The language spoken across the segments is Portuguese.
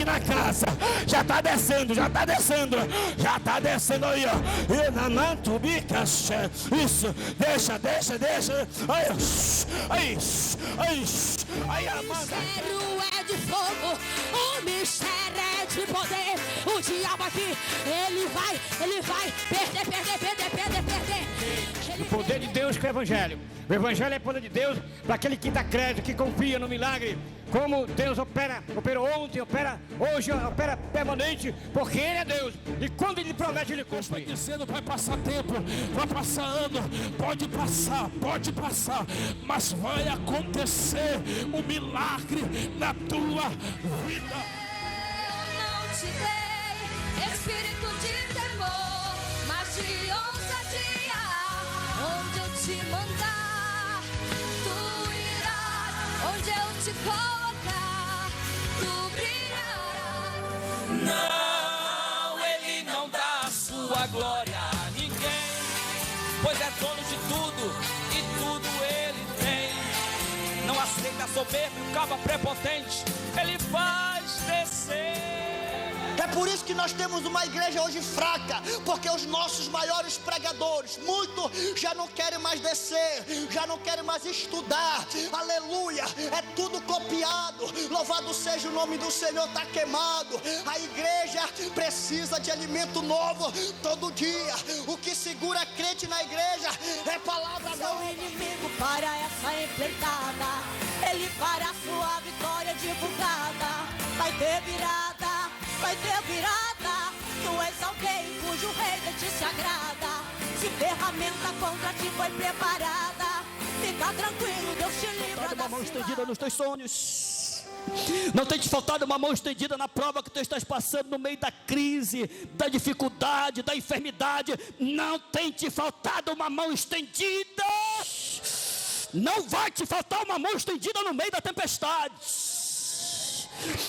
na casa. Já está descendo, já está descendo. Já está descendo aí, ó. E na mantubica. Isso, deixa. Aí, o mistério é de fogo, o mistério é de poder. O diabo aqui, ele vai perder. O poder de Deus que é o Evangelho. O Evangelho é o poder de Deus para aquele que dá crédito, que confia no milagre. Como Deus operou ontem, opera hoje, opera permanente, porque Ele é Deus. E quando Ele promete, Ele cumpre. Estou dizendo, vai passar tempo, vai passar ano, pode passar, mas vai acontecer um milagre na tua vida. Não te dei espírito de temor, mas de ousadia. Onde eu te mandar, tu irás. Onde eu te colocar, tu brilharás. Não, Ele não dá a sua glória a ninguém, pois é dono de tudo e tudo Ele tem. Não aceita soberbo e o cabo prepotente, Ele faz descer. É por isso que nós temos uma igreja hoje fraca, porque os nossos maiores pregadores, muitos já não querem mais descer, já não querem mais estudar, aleluia, é tudo copiado, louvado seja o nome do Senhor, está queimado. A igreja precisa de alimento novo todo dia. O que segura a crente na igreja é palavra nova. O inimigo para essa empreitada, ele para a sua vitória divulgada. Vai ter virada, tu és alguém cujo rei de ti se agrada. Se ferramenta contra ti foi preparada, fica tranquilo, Deus te livra da uma mão estendida nos teus sonhos. Não tem te faltado uma mão estendida na prova que tu estás passando, no meio da crise, da dificuldade, da enfermidade. Não tem te faltado uma mão estendida. Não vai te faltar uma mão estendida no meio da tempestade.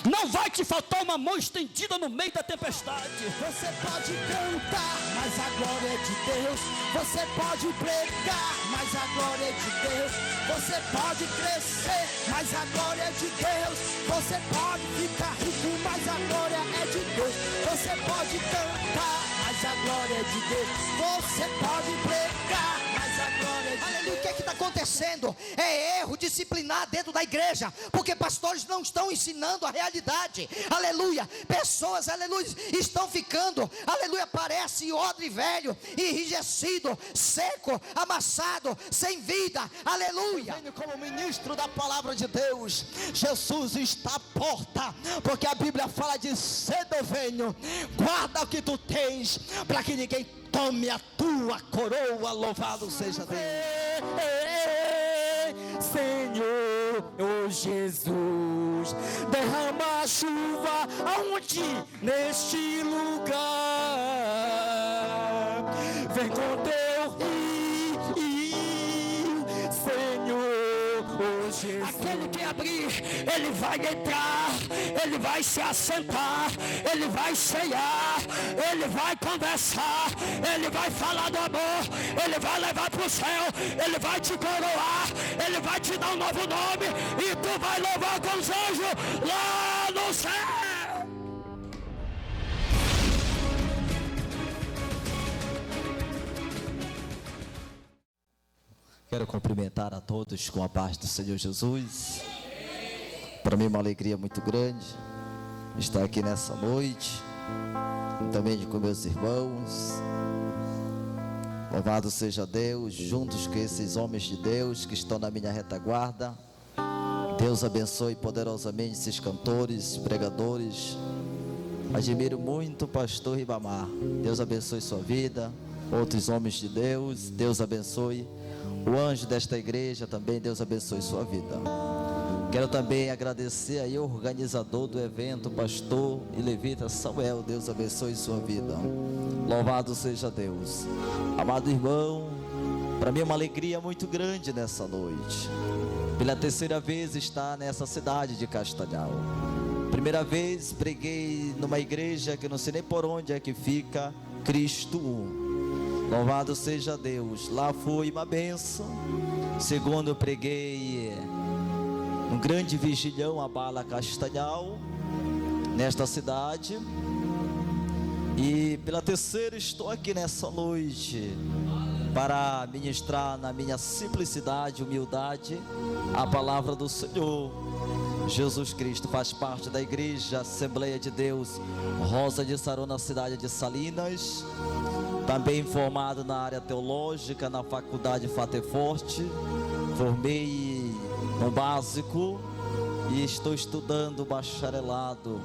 Não vai te faltar uma mão estendida no meio da tempestade. Você pode cantar, mas a glória é de Deus. Você pode pregar, mas a glória é de Deus. Você pode crescer, mas a glória é de Deus. Você pode ficar rico, mas a glória é de Deus. Você pode cantar, mas a glória é de Deus. Você pode pregar, mas a glória é de Deus. Aleluia, o que é que está acontecendo? É erro disciplinar dentro da igreja, porque pastores não estão ensinando a realidade. Aleluia, pessoas, aleluia, estão ficando, aleluia, parece odre velho, enrijecido, seco, amassado, sem vida. Aleluia. Como ministro da palavra de Deus, Jesus está à porta, porque a Bíblia fala de cedo venho, guarda o que tu tens, para que ninguém tome a tua coroa. Louvado seja Deus. Senhor, oh Jesus, derrama a chuva aonde? Neste lugar. Vem com teu rio, Senhor, oh Jesus. Aquele que abrir, ele vai entrar, ele vai se assentar, ele vai ceiar, ele vai conversar, ele vai falar do amor, ele vai levar para o céu, ele vai te coroar, ele vai te dar um novo nome e tu vai louvar com os anjos lá no céu. Quero cumprimentar a todos com a paz do Senhor Jesus. Para mim é uma alegria muito grande estar aqui nessa noite, também com meus irmãos. Louvado seja Deus, juntos com esses homens de Deus que estão na minha retaguarda. Deus abençoe poderosamente esses cantores, pregadores. Admiro muito o pastor Ribamar. Deus abençoe sua vida. Outros homens de Deus, Deus abençoe. O anjo desta igreja também, Deus abençoe sua vida. Quero também agradecer aí o organizador do evento, pastor e levita Samuel. Deus abençoe sua vida. Louvado seja Deus. Amado irmão, para mim é uma alegria muito grande nessa noite. Pela terceira vez estar nessa cidade de Castanhal. Primeira vez preguei numa igreja que eu não sei nem por onde é que fica, Cristo 1. Louvado seja Deus. Lá foi uma bênção. Segundo eu preguei um grande vigilhão a Bala Castanhal. nesta cidade. E pela terceira estou aqui nessa noite para ministrar na minha simplicidade, humildade, a palavra do Senhor Jesus Cristo. Faz parte da igreja Assembleia de Deus Rosa de Saron, na cidade de Salinas. Também formado na área teológica na faculdade Fateforte. Formei no básico e estou estudando bacharelado.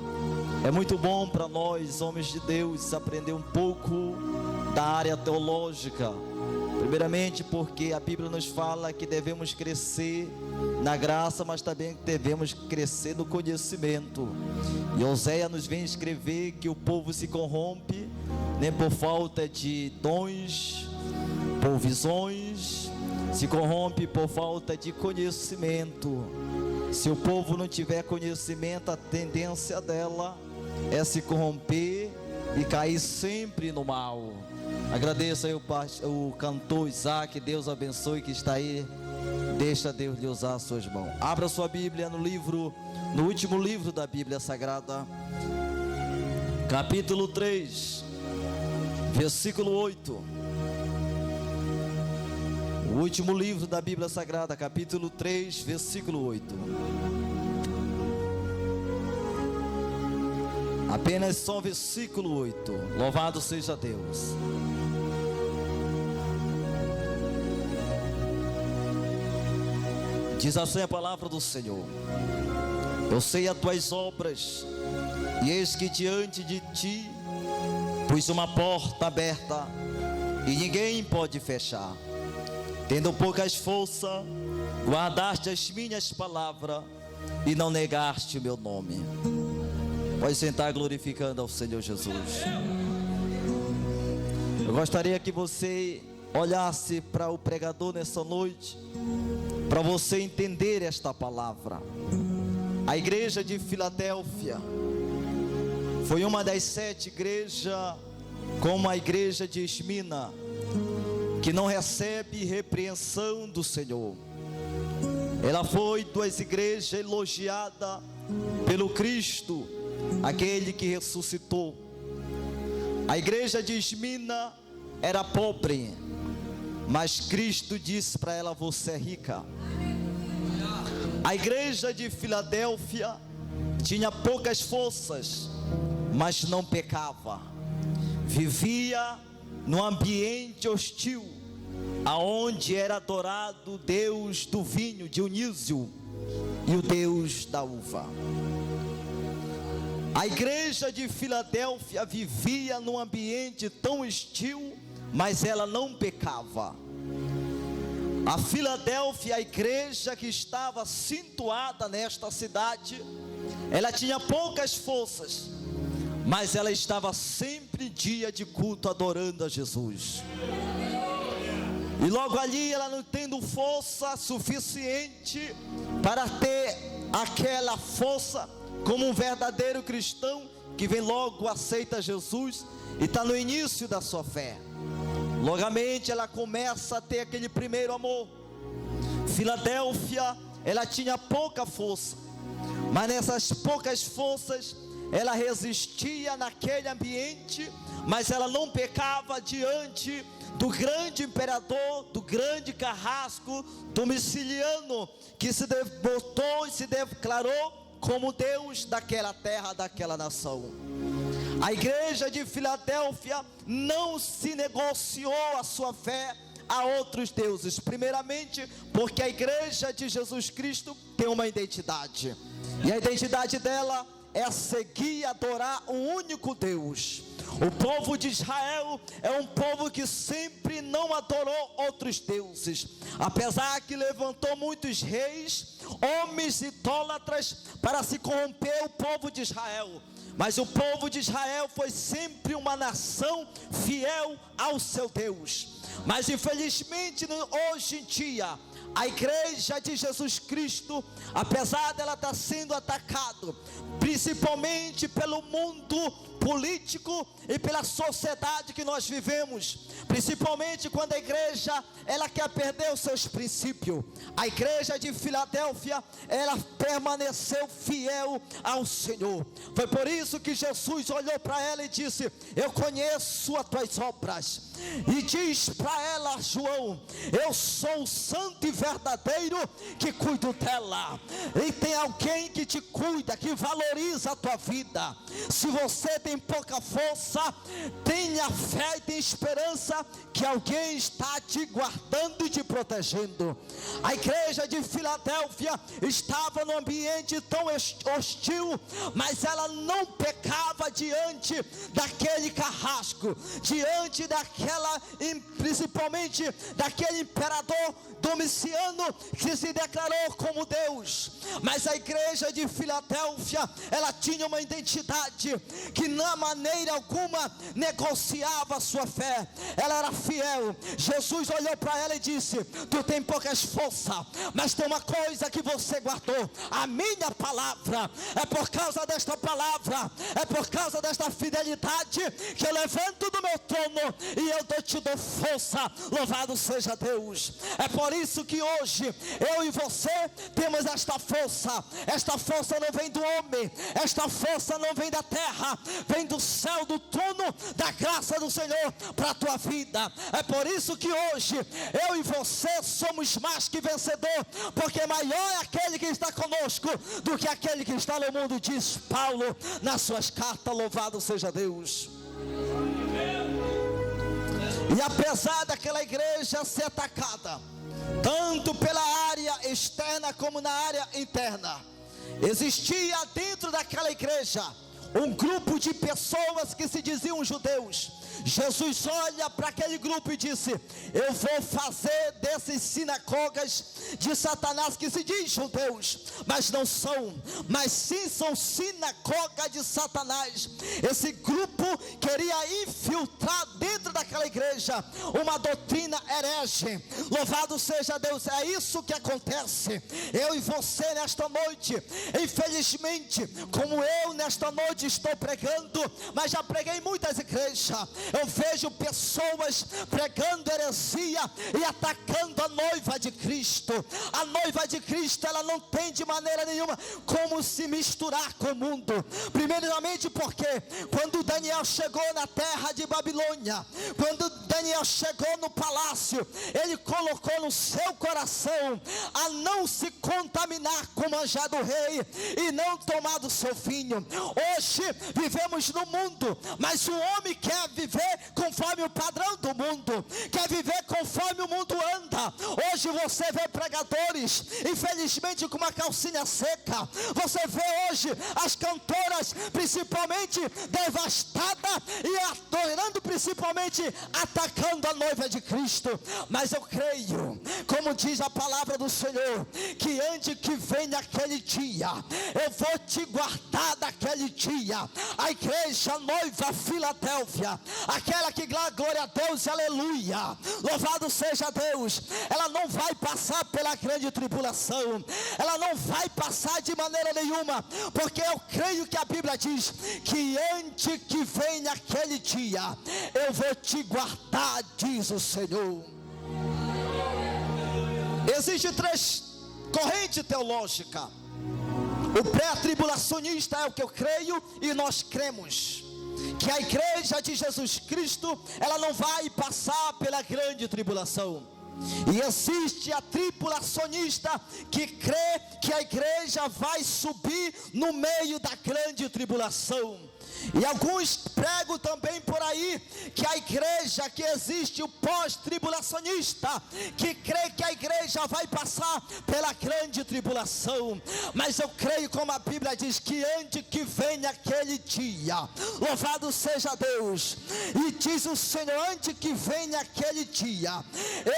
É muito bom para nós, homens de Deus, aprender um pouco da área teológica. Primeiramente porque a Bíblia nos fala que devemos crescer na graça, mas também devemos crescer no conhecimento. E Oséias nos vem escrever que o povo se corrompe, nem por falta de dons, por visões, se corrompe por falta de conhecimento. Se o povo não tiver conhecimento, a tendência dela é se corromper e cair sempre no mal. Agradeço aí o cantor Isaac, Deus abençoe, que está aí. Deixa Deus lhe usar as suas mãos. Abra sua Bíblia no último livro da Bíblia Sagrada, capítulo 3, versículo 8. O último livro da Bíblia Sagrada, capítulo 3, versículo 8. Apenas só versículo 8. Louvado seja Deus. Diz assim a palavra do Senhor: eu sei as tuas obras, e eis que diante de ti pus uma porta aberta, e ninguém pode fechar. Tendo poucas forças, guardaste as minhas palavras e não negaste o meu nome. Pode sentar glorificando ao Senhor Jesus. Eu gostaria que você olhasse para o pregador nessa noite, para você entender esta palavra. A igreja de Filadélfia foi uma das 7 igrejas, como a igreja de Esmina, que não recebe repreensão do Senhor. Ela foi das igrejas elogiada pelo Cristo, aquele que ressuscitou. A igreja de Esmina era pobre, mas Cristo disse para ela: você é rica. A igreja de Filadélfia tinha poucas forças, mas não pecava. Vivia num ambiente hostil, aonde era adorado o Deus do vinho, Dionísio, e o Deus da uva. A igreja de Filadélfia vivia num ambiente tão hostil, mas ela não pecava. A Filadélfia, a igreja que estava situada nesta cidade, ela tinha poucas forças, mas ela estava sempre em dia de culto adorando a Jesus. E logo ali, ela não tendo força suficiente para ter aquela força como um verdadeiro cristão que vem logo, aceita Jesus e está no início da sua fé. Logamente ela começa a ter aquele primeiro amor. Filadélfia, ela tinha pouca força, mas nessas poucas forças ela resistia naquele ambiente, mas ela não pecava diante do grande imperador, do grande carrasco Domiciliano, que se botou e se declarou como Deus daquela terra, daquela nação. A igreja de Filadélfia não se negociou a sua fé a outros deuses. Primeiramente, porque a igreja de Jesus Cristo tem uma identidade, e a identidade dela é seguir e adorar um único Deus. O povo de Israel é um povo que sempre não adorou outros deuses, apesar que levantou muitos reis, homens idólatras para se corromper o povo de Israel. Mas o povo de Israel foi sempre uma nação fiel ao seu Deus. Mas infelizmente hoje em dia, a igreja de Jesus Cristo, apesar dela estar sendo atacada, principalmente pelo mundo político e pela sociedade que nós vivemos, principalmente quando a igreja, ela quer perder os seus princípios. A igreja de Filadélfia, ela permaneceu fiel ao Senhor. Foi por isso que Jesus olhou para ela e disse: eu conheço as tuas obras. E diz para ela, João: eu sou o santo e verdadeiro que cuido dela. E tem alguém que te cuida, que valoriza a tua vida. Se você tem pouca força, tenha fé e tenha esperança que alguém está te guardando e te protegendo. A igreja de Filadélfia estava num ambiente tão hostil, mas ela não pecava diante daquele carrasco, diante daquela, principalmente daquele imperador Domiciano, que se declarou como Deus. Mas a igreja de Filadélfia, ela tinha uma identidade que na maneira alguma negociava a sua fé. Ela era fiel. Jesus olhou para ela e disse: tu tem poucas forças, mas tem uma coisa que você guardou, a minha palavra. É por causa desta palavra, é por causa desta fidelidade que eu levanto do meu trono e eu te dou força. Louvado seja Deus. É por isso que hoje eu e você temos esta força. Esta força não vem do homem, esta força não vem da terra, vem do céu, do trono da graça do Senhor para a tua vida. É por isso que hoje eu e você somos mais que vencedor, porque maior é aquele que está conosco do que aquele que está no mundo, diz Paulo nas suas cartas. Louvado seja Deus. E apesar daquela igreja ser atacada, tanto pela área externa como na área interna, existia dentro daquela igreja um grupo de pessoas que se diziam judeus. Jesus olha para aquele grupo e disse: eu vou fazer dessas sinagogas de Satanás, que se diz judeus, mas não são, mas sim são sinagoga de Satanás. Esse grupo queria infiltrar dentro daquela igreja uma doutrina herege. Louvado seja Deus. É isso que acontece. Eu e você nesta noite, infelizmente, como eu nesta noite estou pregando, mas já preguei em muitas igrejas, eu vejo pessoas pregando heresia e atacando a noiva de Cristo. A noiva de Cristo, ela não tem de maneira nenhuma como se misturar com o mundo. Primeiramente porque quando Daniel chegou na terra de Babilônia, quando Daniel chegou no palácio, ele colocou no seu coração a não se contaminar com o manjar do rei e não tomar do seu vinho. Hoje vivemos no mundo, mas o homem quer viver conforme o padrão do mundo, quer viver conforme o mundo anda. Hoje você vê pregadores, infelizmente, com uma calcinha seca. Você vê hoje as cantoras, principalmente devastadas e adorando, principalmente atacando a noiva de Cristo. Mas eu creio, como diz a palavra do Senhor, que antes que venha aquele dia, eu vou te guardar daquele dia. A igreja, a noiva Filadélfia, aquela que glória a Deus, aleluia, louvado seja Deus, ela não vai passar pela grande tribulação, ela não vai passar de maneira nenhuma, porque eu creio que a Bíblia diz que antes que venha aquele dia, eu vou te guardar, diz o Senhor. Existem três correntes teológicas. O pré-tribulacionista é o que eu creio e nós cremos, que a igreja de Jesus Cristo, ela não vai passar pela grande tribulação. E existe a tribulacionista que crê que a igreja vai subir no meio da grande tribulação. E alguns pregam também por aí que a igreja, que existe o pós-tribulacionista, que crê que a igreja vai passar pela grande tribulação. Mas eu creio, como a Bíblia diz, que antes que venha aquele dia, louvado seja Deus, e diz o Senhor, antes que venha aquele dia,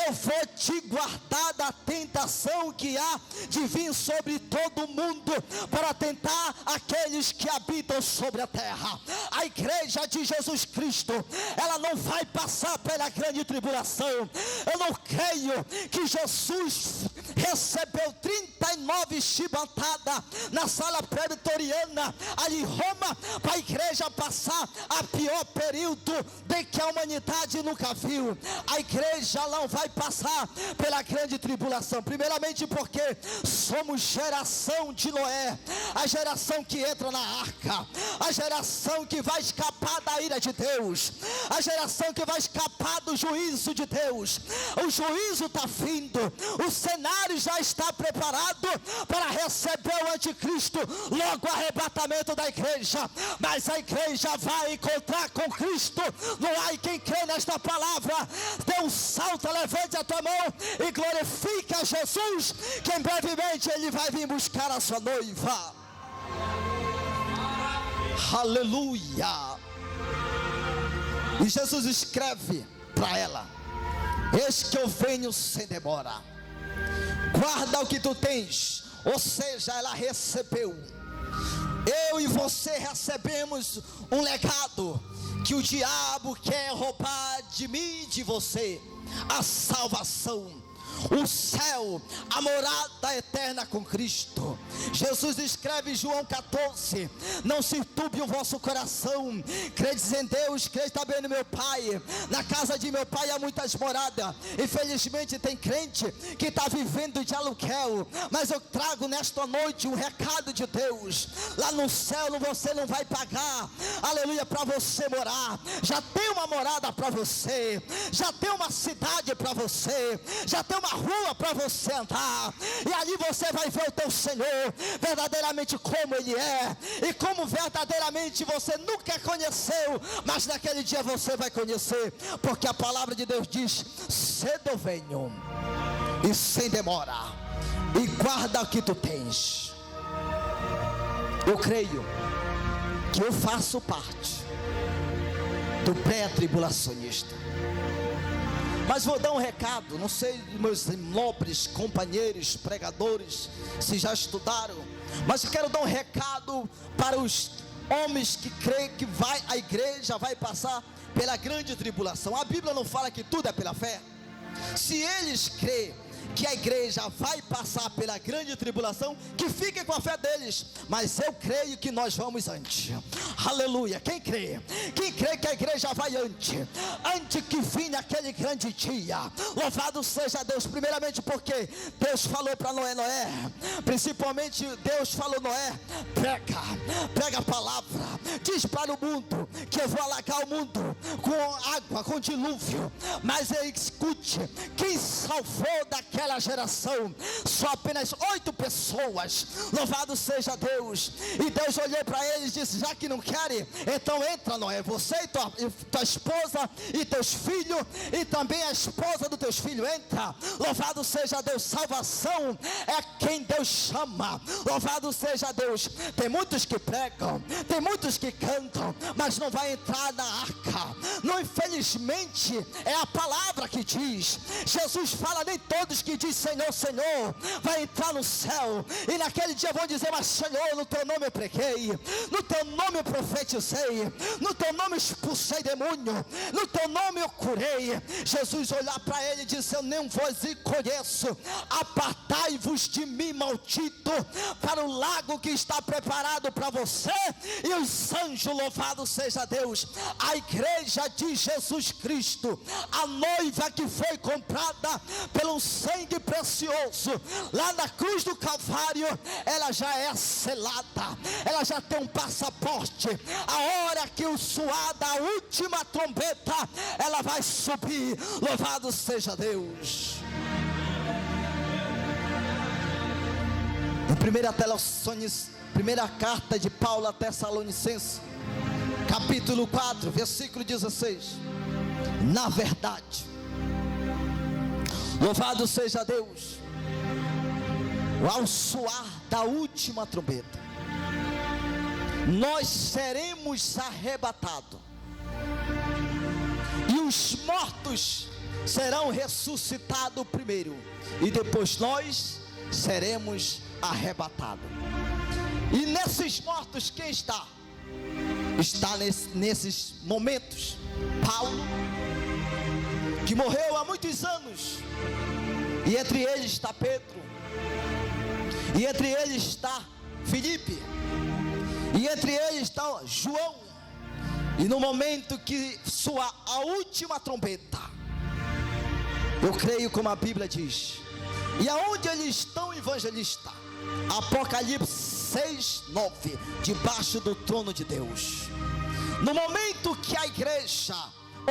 eu vou te guardar da tentação que há de vir sobre todo mundo para tentar aqueles que habitam sobre a terra. A igreja de Jesus Cristo, ela não vai passar pela grande tribulação. Eu não creio que Jesus recebeu 39 chibatadas na sala pretoriana ali em Roma, para a igreja passar a pior período de que a humanidade nunca viu. A igreja não vai passar pela grande tribulação, primeiramente porque somos geração de Noé, a geração que entra na arca, a geração que vai escapar da ira de Deus, a geração que vai escapar do juízo de Deus. O juízo está vindo, o cenário já está preparado para receber o anticristo, logo o arrebatamento da igreja. Mas a igreja vai encontrar com Cristo. Não há quem crê nesta palavra. Dê um salto, levante a tua mão e glorifique a Jesus, que brevemente Ele vai vir buscar a sua noiva. Aleluia. E Jesus escreve para ela: eis que eu venho sem demora, guarda o que tu tens. Ou seja, ela recebeu. Eu e você recebemos um legado que o diabo quer roubar de mim e de você: a salvação, o céu, a morada eterna com Cristo. Jesus escreve em João 14: não se turbe o vosso coração, credes em Deus, credes também no meu Pai. Na casa de meu Pai há muitas moradas. Infelizmente tem crente que está vivendo de aluguel, mas eu trago nesta noite um recado de Deus. Lá no céu você não vai pagar, aleluia, para você morar. Já tem uma morada para você, já tem uma cidade para você, já tem uma rua para você andar, e ali você vai ver o teu Senhor verdadeiramente como Ele é, e como verdadeiramente você nunca conheceu, mas naquele dia você vai conhecer, porque a palavra de Deus diz: cedo eu venho e sem demora, e guarda o que tu tens. Eu creio que eu faço parte do pré-tribulacionista. Mas vou dar um recado, não sei, meus nobres companheiros pregadores, se já estudaram, mas eu quero dar um recado para os homens que creem que a igreja vai passar pela grande tribulação. A Bíblia não fala que tudo é pela fé. Se eles creem que a igreja vai passar pela grande tribulação, que fiquem com a fé deles, mas eu creio que nós vamos antes. Aleluia. Quem crê que a igreja vai antes que vinha aquele grande dia? Louvado seja Deus, primeiramente porque Deus falou para Noé, principalmente Deus falou: Noé, prega a palavra, diz para o mundo que eu vou alagar o mundo com água, com dilúvio. Mas escute, quem salvou daquela geração? Só apenas 8 pessoas. Louvado seja Deus. E Deus olhou para eles e disse: já que não querem, então entra, Noé, você e tua esposa e teus filhos, e também a esposa dos teus filhos, entra. Louvado seja Deus. Salvação é quem Deus chama. Louvado seja Deus. Tem muitos que pregam, tem muitos que cantam, mas não vai entrar na arca. Não, infelizmente é a palavra que diz. Jesus fala: nem todos que diz Senhor, Senhor vai entrar no céu. E naquele dia vão dizer: mas Senhor, no teu nome eu preguei, no teu nome eu profetizei, no teu nome eu expulsei demônio, no teu nome eu curei. Jesus olhar para ele e disse: eu nem vos conheço, apartai-vos de mim, maldito, para o lago que está preparado para você e os anjos. Louvado seja Deus. A igreja de Jesus Cristo, a noiva que foi comprada pelo sangue precioso lá na cruz do Calvário, ela já é selada, ela já tem um passaporte. A hora que o soar da última trombeta, ela vai subir. Louvado seja Deus. Em primeira carta de Paulo a Tessalonicenses, capítulo 4, versículo 16: na verdade, louvado seja Deus, ao soar da última trombeta, nós seremos arrebatados, e os mortos serão ressuscitados primeiro, e depois nós seremos arrebatados. E nesses mortos quem está? está nesses momentos. Paulo, que morreu há muitos anos, e entre eles está Pedro, e entre eles está Filipe, e entre eles está João. E no momento que soa a última trombeta, eu creio como a Bíblia diz, e aonde eles estão, evangelista? Apocalipse 6:9, debaixo do trono de Deus. No momento que a igreja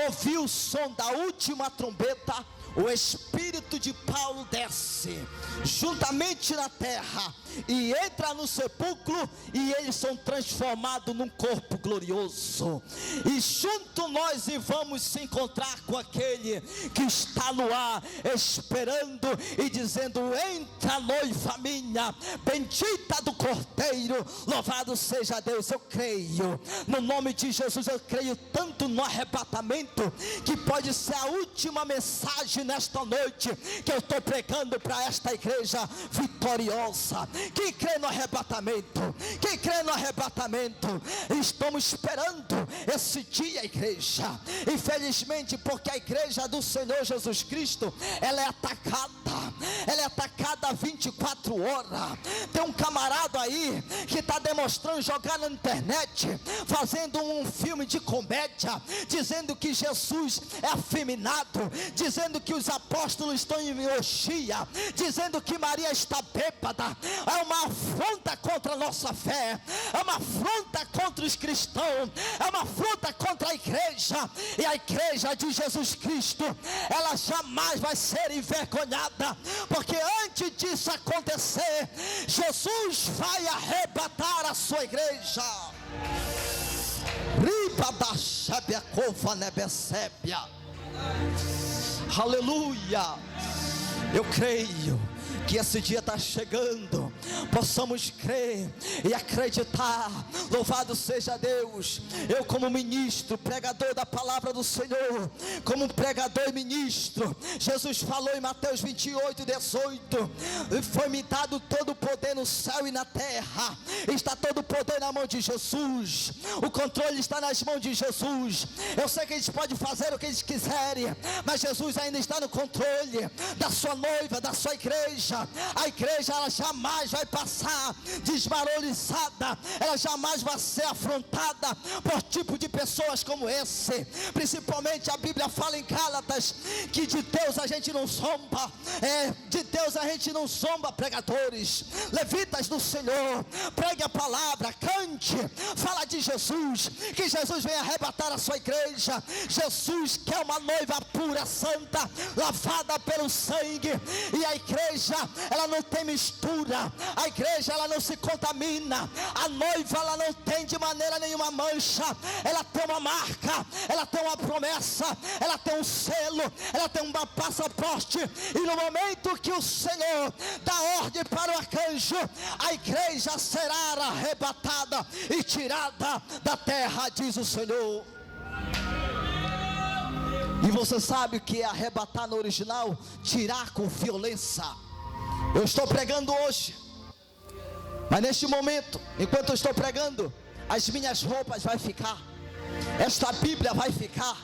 ouviu o som da última trombeta, o Espírito de Paulo desce juntamente na terra e entra no sepulcro, e eles são transformados num corpo glorioso, e junto nós vamos se encontrar com aquele que está no ar, esperando e dizendo: entra, noiva minha, bendita do Cordeiro, louvado seja Deus. Eu creio, no nome de Jesus, eu creio tanto no arrebatamento, que pode ser a última mensagem nesta noite que eu estou pregando para esta igreja vitoriosa. Quem crê no arrebatamento? Quem crê no arrebatamento? Estamos esperando esse dia, igreja. Infelizmente, porque a igreja do Senhor Jesus Cristo, ela é atacada 24 horas. Tem um camarada aí que está demonstrando, jogar na internet, fazendo um filme de comédia, dizendo que Jesus é afeminado, dizendo que os apóstolos estão em orgia, dizendo que Maria está bêbada. É uma afronta contra a nossa fé, é uma afronta contra os cristãos, é uma afronta contra a igreja. E a igreja de Jesus Cristo, ela jamais vai ser envergonhada, porque antes disso acontecer, Jesus vai arrebatar a sua igreja. Riba da Shebia Cova Nebesébia. Aleluia. Eu creio que esse dia está chegando. Possamos crer e acreditar. Louvado seja Deus. Eu, como ministro, pregador da palavra do Senhor, como pregador e ministro, Jesus falou em Mateus 28:18: foi-me dado todo o poder no céu e na terra. Está todo o poder na mão de Jesus. O controle está nas mãos de Jesus. Eu sei que eles podem fazer o que eles quiserem, mas Jesus ainda está no controle da sua noiva, da sua igreja. A igreja, ela jamais vai passar desvaloriçada, ela jamais vai ser afrontada por tipo de pessoas como esse. Principalmente a Bíblia fala em Gálatas que de Deus a gente não zomba, de Deus a gente não zomba. Pregadores, levitas do Senhor, pregue a palavra, cante, fala de Jesus, que Jesus vem arrebatar a sua igreja. Jesus quer uma noiva pura, santa, lavada pelo sangue. E a igreja, ela não tem mistura, a igreja, ela não se contamina, a noiva, ela não tem de maneira nenhuma mancha, ela tem uma marca, ela tem uma promessa, ela tem um selo, ela tem um passaporte. E no momento que o Senhor dá ordem para o arcanjo, a igreja será arrebatada e tirada da terra, diz o Senhor. E você sabe o que é arrebatar no original? Tirar com violência. Eu estou pregando hoje, mas neste momento, enquanto eu estou pregando, as minhas roupas vai ficar, esta Bíblia vai ficar,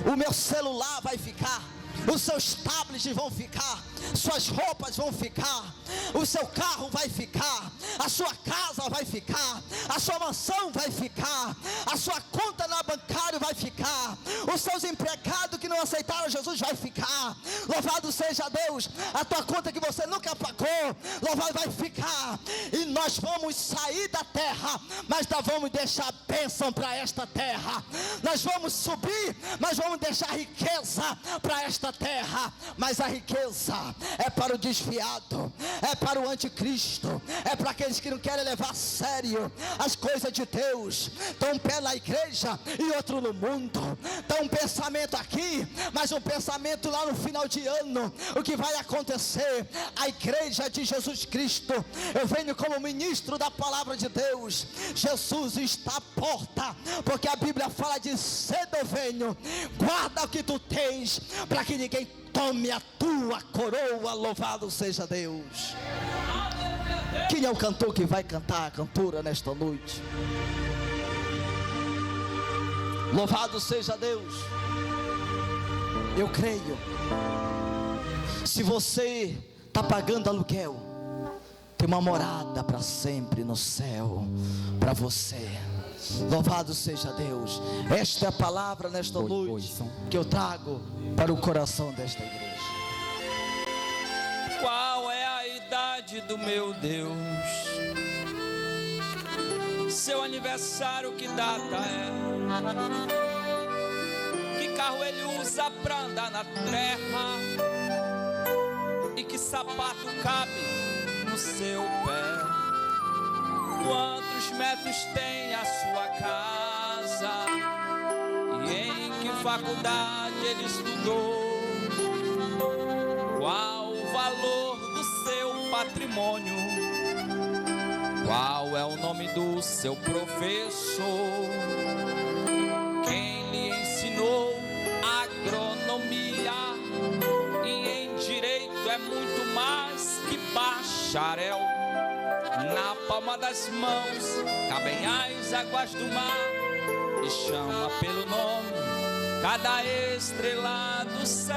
o meu celular vai ficar, os seus tablets vão ficar, suas roupas vão ficar, o seu carro vai ficar, a sua casa vai ficar, a sua mansão vai ficar, a sua conta na bancária vai ficar, os seus empregados que não aceitaram Jesus vai ficar. Louvado seja Deus. A tua conta que você nunca pagou, louvado, vai ficar. E nós vamos sair da terra, mas nós vamos deixar bênção para esta terra. Nós vamos subir, mas vamos deixar riqueza para esta terra. Mas a riqueza é para o desviado, é para o anticristo, é para aqueles que não querem levar a sério as coisas de Deus. Estão um pé na igreja e outro no mundo. Estão um pensamento aqui, mas um pensamento lá no final de ano. O que vai acontecer? A igreja de Jesus Cristo, eu venho como ministro da palavra de Deus. Jesus está à porta, porque a Bíblia fala de cedo eu venho. Guarda o que tu tens, para que ninguém tome a tua coroa. Louvado seja Deus. Quem é o cantor que vai cantar a cantora nesta noite? Louvado seja Deus. Eu creio. Se você está pagando aluguel, tem uma morada para sempre no céu para você. Louvado seja Deus. Esta é a palavra nesta noite que eu trago para o coração desta igreja. Qual é a idade do meu Deus? Seu aniversário, que data é? Que carro ele usa pra andar na terra? E que sapato cabe no seu pé? Quantos metros tem a sua casa? E em que faculdade ele estudou? Qual o valor do seu patrimônio? Qual é o nome do seu professor? Quem lhe ensinou agronomia? E em direito é muito mais que bacharel. Na palma das mãos cabem as águas do mar, e chama pelo nome cada estrela do céu.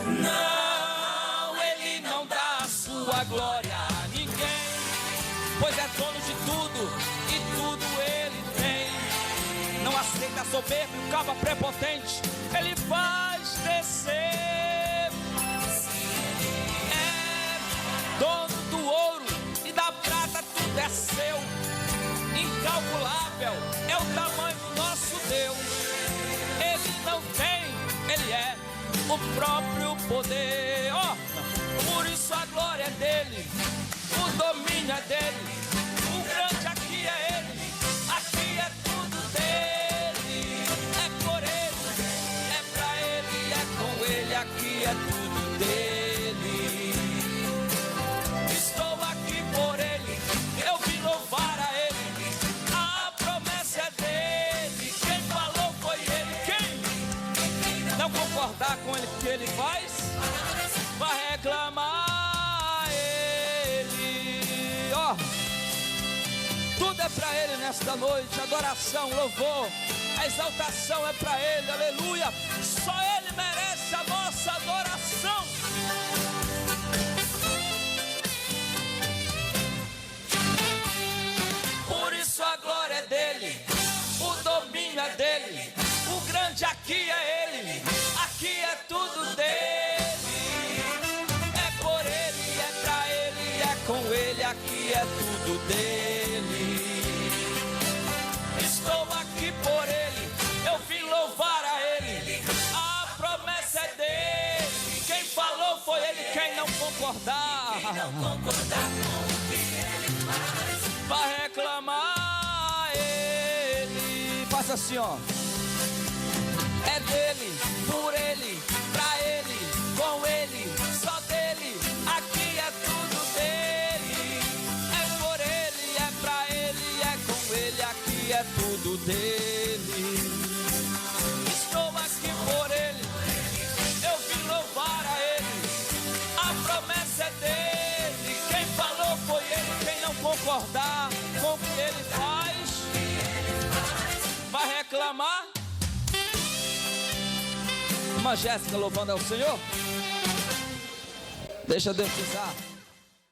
Não, ele não dá a sua glória a ninguém, pois é dono de tudo e tudo ele tem. Não aceita soberba e o cabo prepotente, ele faz descer. Dono do ouro e da prata, tudo é seu. Incalculável é o tamanho do nosso Deus. Ele não tem, ele é o próprio poder. Oh, por isso a glória é dele, o domínio é dele. O grande aqui é ele, aqui é tudo dele. É por ele, é pra ele, é com ele, aqui é tudo dele. Por ele, eu vim louvar a ele. A promessa é dele. Quem falou foi ele. Quem não concordar com ele que ele faz, vai reclamar ele. Ó, tudo é pra ele nesta noite. Adoração, louvor, a exaltação é pra ele. Aleluia. Só ele merece a nossa adoração. A glória é dele, o domínio é dele, o grande aqui é ele, aqui é tudo dele. É por ele, é pra ele, é com ele, aqui é tudo dele. Estou aqui por ele, eu vim louvar a ele. A promessa é dele, quem falou foi ele. Quem não concordar, com o que ele faz, vai reclamar. Faça assim, ó. É dele, por ele, pra ele, com ele, só dele, aqui é tudo dele. É por ele, é pra ele, é com ele, aqui é tudo dele. Estou aqui por ele, eu vim louvar a ele. A promessa é dele, quem falou foi ele. Quem não concordar com o que ele faz, vai reclamar. Irmã Jéssica louvando ao Senhor. Deixa Deus usar.